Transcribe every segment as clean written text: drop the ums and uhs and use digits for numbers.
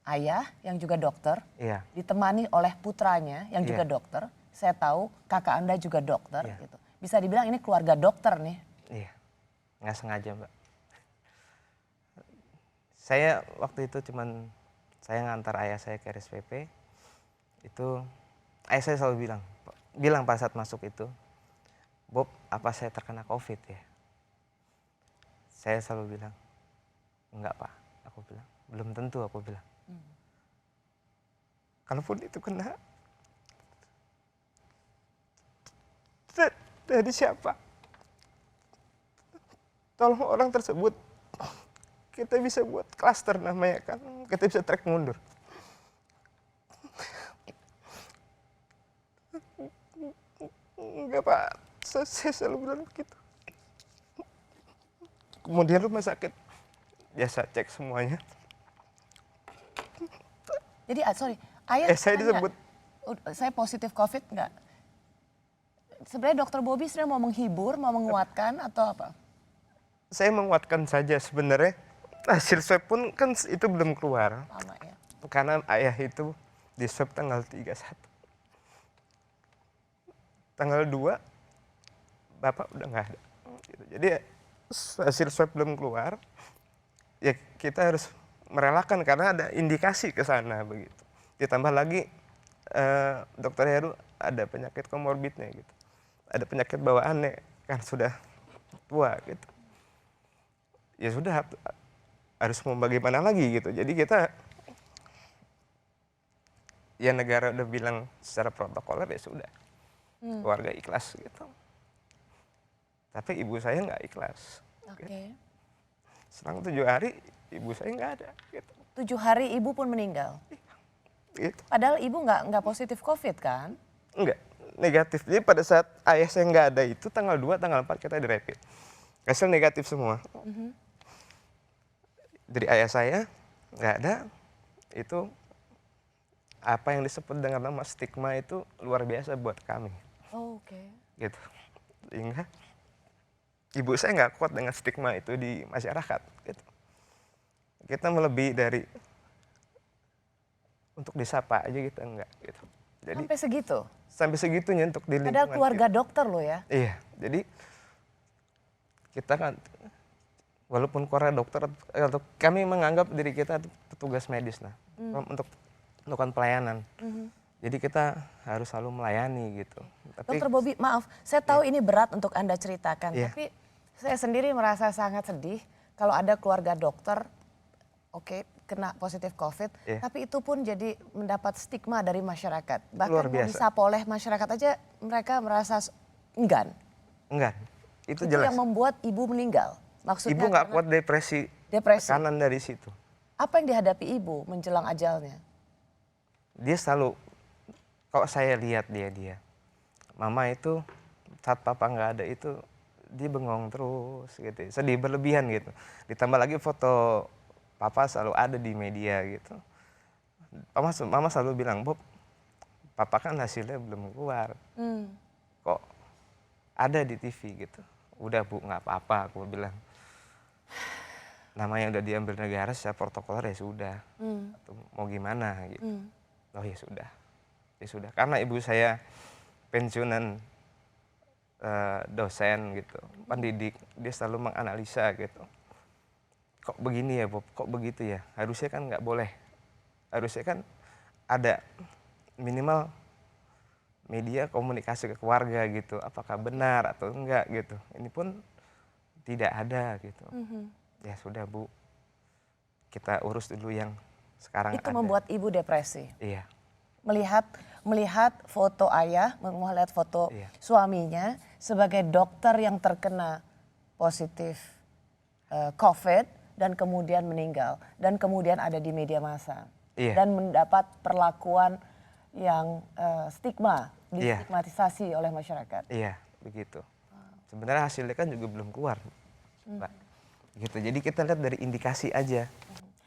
ayah yang juga dokter, Iya. ditemani oleh putranya yang juga Iya. dokter. Saya tahu kakak Anda juga dokter Iya. gitu. Bisa dibilang ini keluarga dokter nih. Iya, nggak sengaja Mbak. Saya waktu itu saya ngantar ayah saya ke RSPP, itu ayah saya selalu bilang pada saat masuk itu, Bob, apa saya terkena COVID ya? Saya selalu bilang, enggak Pak, aku bilang, belum tentu aku bilang. Kalaupun itu kena, dari siapa? Tolong orang tersebut, kita bisa buat klaster namanya kan, kita bisa track mundur. Enggak Pak, saya selalu bilang begitu. Kemudian rumah sakit, biasa cek semuanya. Jadi sorry, ayah Saya tanya, disebut. saya positif COVID nggak? Sebenarnya dokter Bobby sebenarnya mau menghibur, mau menguatkan atau apa? Saya menguatkan saja sebenarnya. Hasil swab pun kan itu belum keluar. Lama ya. Karena ayah itu di swab tanggal 31. Tanggal 2, Bapak udah nggak ada. Jadi hasil swab belum keluar, ya kita harus merelakan karena ada indikasi ke sana begitu. Ditambah lagi Dokter Heru ada penyakit komorbidnya gitu. Ada penyakit bawaannya kan sudah tua gitu. Ya sudah harus mau bagaimana lagi gitu. Jadi kita ya negara udah bilang secara protokoler ya sudah. Keluarga ikhlas gitu. Tapi ibu saya nggak ikhlas. Oke. Gitu. Selang 7 hari ibu saya nggak ada. Gitu. 7 hari ibu pun meninggal. Gitu. Padahal ibu nggak positif COVID kan? Enggak, negatif. Jadi pada saat ayah saya nggak ada itu tanggal 2, tanggal 4 kita di rapid. Hasil negatif semua. Dari ayah saya nggak ada, itu apa yang disebut dengan nama stigma itu luar biasa buat kami. Oh, oke. Gitu. Sehingga ibu saya nggak kuat dengan stigma itu di masyarakat. Gitu. Kita melebihi dari untuk disapa aja kita enggak. Gitu. Jadi, Sampai segitu? sampai segitunya untuk di lingkungan Padahal keluarga kita. dokter loh ya? Iya, jadi kita kan walaupun keluarga dokter, kami menganggap diri kita petugas medis lah untuk melakukan pelayanan. Jadi kita harus selalu melayani gitu. Tapi, Dokter Bobby, maaf, saya tahu ini berat untuk Anda ceritakan, Iya. tapi saya sendiri merasa sangat sedih kalau ada keluarga dokter, oke, kena positif COVID, Iya. tapi itu pun jadi mendapat stigma dari masyarakat. Bahkan Luar mau biasa. disapa oleh masyarakat aja mereka merasa enggan. enggak, itu Itu jelas. yang membuat ibu meninggal. Maksudnya Ibu nggak karena kuat depresi, depresi. tekanan dari situ. Apa yang dihadapi ibu menjelang ajalnya? Dia selalu, kalau saya lihat dia, mama itu saat papa nggak ada itu dia bengong terus gitu, sedih berlebihan gitu. Ditambah lagi foto papa selalu ada di media gitu. Mama selalu bilang, Bob, papa kan hasilnya belum keluar, kok ada di TV gitu. Udah Bu, nggak apa-apa, aku bilang. Namanya udah diambil negara secara protokoler ya sudah. Atau mau gimana gitu. Oh ya sudah. Ya sudah. Karena ibu saya pensiunan dosen gitu, pendidik, dia selalu menganalisa gitu. Kok begini ya Bob, kok begitu ya? Harusnya kan nggak boleh. Harusnya kan ada minimal media komunikasi ke keluarga gitu. Apakah benar atau enggak gitu. Ini pun tidak ada gitu. Ya sudah Bu, kita urus dulu yang sekarang Itu ada. membuat ibu depresi. Iya. Melihat foto ayah, melihat foto Iya. suaminya sebagai dokter yang terkena positif COVID dan kemudian meninggal dan kemudian ada di media massa Iya. dan mendapat perlakuan yang Iya. distigmatisasi oleh masyarakat. Iya, begitu. Sebenarnya hasilnya kan juga belum keluar, Mbak. Gitu. Jadi kita lihat dari indikasi aja.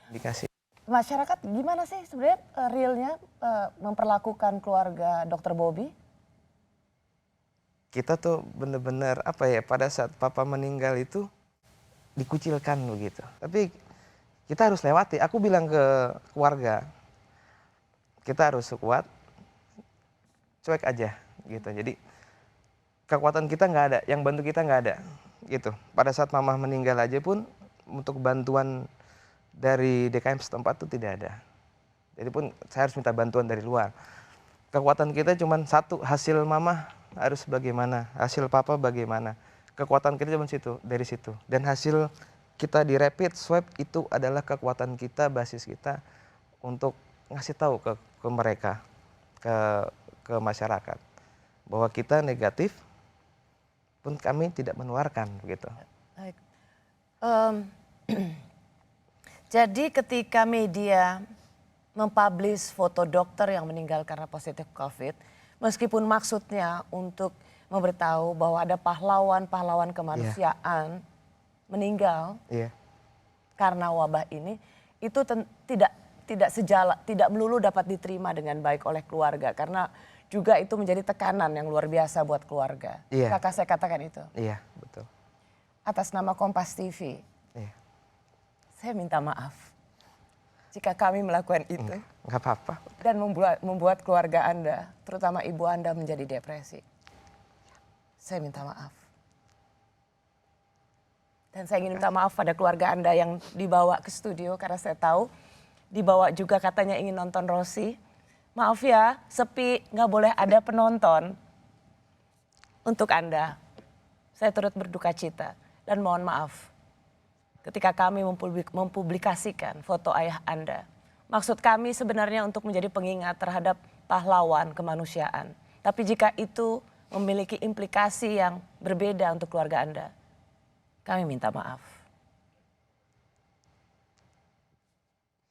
Indikasi. Masyarakat gimana sih sebenarnya realnya memperlakukan keluarga Dokter Bobby? Kita tuh bener-bener apa ya, pada saat papa meninggal itu dikucilkan begitu. Tapi kita harus lewati. Aku bilang ke keluarga, kita harus kuat, cuek aja gitu. Jadi kekuatan kita nggak ada, yang bantu kita nggak ada gitu. Pada saat mama meninggal aja pun untuk bantuan dari DKM setempat itu tidak ada. Jadi pun saya harus minta bantuan dari luar. Kekuatan kita cuma satu, hasil mama harus bagaimana, hasil papa bagaimana. Kekuatan kita cuma situ, dari situ. Dan hasil kita di rapid swab itu adalah kekuatan kita, basis kita untuk ngasih tahu ke mereka, ke masyarakat bahwa kita negatif pun kami tidak menularkan begitu. Baik. Jadi ketika media mempublish foto dokter yang meninggal karena positif COVID, meskipun maksudnya untuk memberitahu bahwa ada pahlawan-pahlawan kemanusiaan meninggal karena wabah ini, itu tidak melulu dapat diterima dengan baik oleh keluarga, karena juga itu menjadi tekanan yang luar biasa buat keluarga. Kakak saya katakan itu. Iya, betul. Atas nama Kompas TV, saya minta maaf jika kami melakukan itu. Nggak apa-apa. Dan membuat keluarga Anda, terutama ibu Anda, menjadi depresi. Saya minta maaf. Dan saya ingin minta maaf pada keluarga Anda yang dibawa ke studio, karena saya tahu dibawa juga katanya ingin nonton Rosi. Maaf ya, sepi, nggak boleh ada penonton. Untuk Anda, saya turut berduka cita dan mohon maaf ketika kami mempublikasikan foto ayah Anda. Maksud kami sebenarnya untuk menjadi pengingat terhadap pahlawan kemanusiaan. Tapi jika itu memiliki implikasi yang berbeda untuk keluarga Anda, kami minta maaf.